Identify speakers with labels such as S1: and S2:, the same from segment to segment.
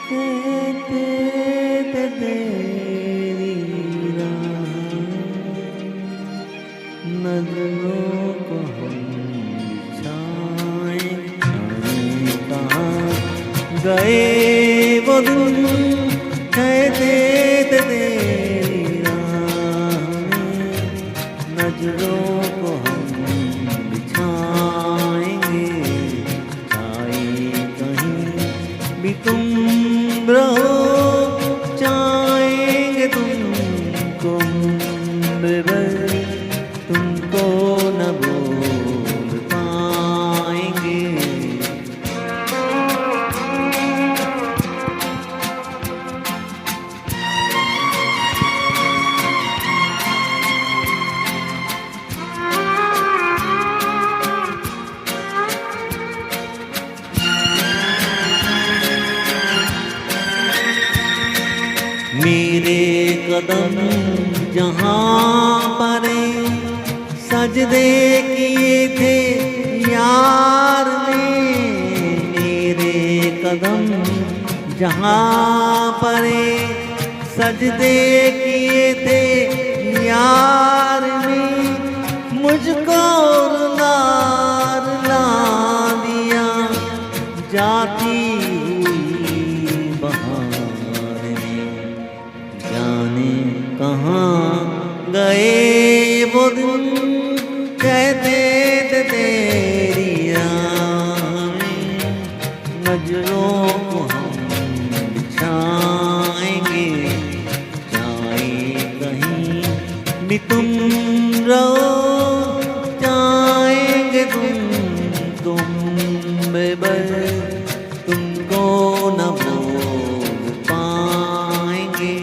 S1: कहते थे तेरी राह नजरों को हम बिछाएं कहाँ गए वो दिन कहते थे तेरी राह नजरों को हम बिछाएंगे चाहे कहीं भी तुम रहो चाहेंगे तुमको उम्र भर तुमको न भूल पाएंगे। मेरे कदम जहाँ पर सजदे किए थे यार ने मेरे कदम जहाँ पर सजदे किए थे यार ने मुझको रुला रुला दिया जाती हुई बहार ने जाने कहाँ गए वो दिन कहते थे तेरी राह नजरों को हम बिछाएंगे चाहे कहीं भी तुम रहो चाहेंगे तुम बेबर तुमको न भूल पाएंगे।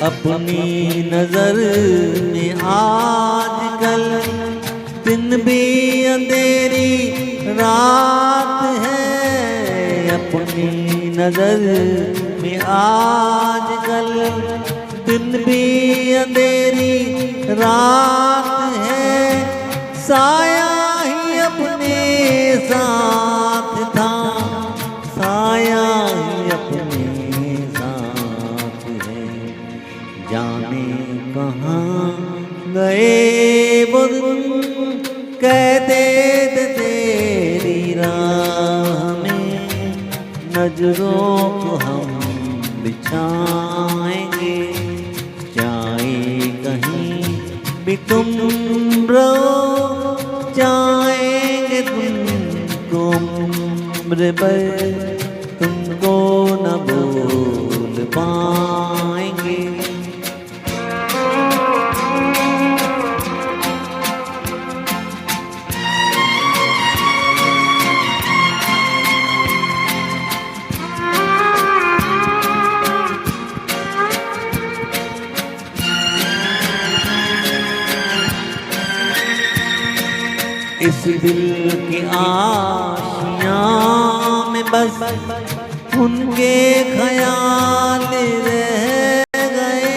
S1: अपनी नजर में आजकल दिन भी अंधेरी रात है अपनी नजर में आजकल दिन भी अंधेरी रात है साया ही अपने साथ था साया ही अपने जाने कहाँ गए वो दिन कहते थे तेरी राह में नजरों को हम बिछाएंगे चाहे कहीं भी तुम रहो चाहेंगे तुमको उम्र भर तुमको न भूल पाएंगे। इस दिल की आशियाँ में बस उनके ख्याल रह गए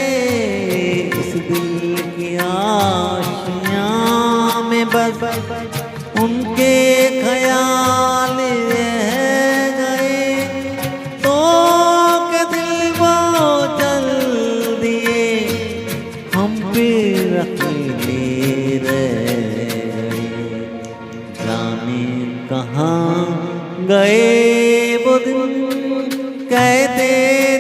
S1: इस दिल की आशियाँ में बस उनके ख्याल रह गए तो के दिल वो चल दिए हम फिर अकेले रह कहाँ गए वो दिन कहते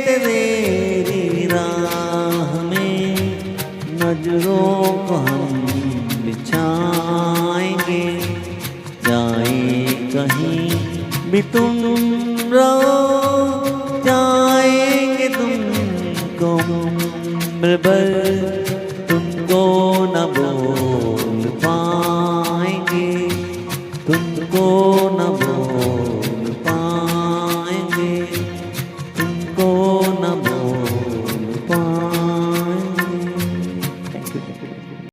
S1: थे तेरी राह में नजरों को हम बिछाएंगे चाहे कहीं भी तुम रहो चाहेंगे तुमको उम्र भर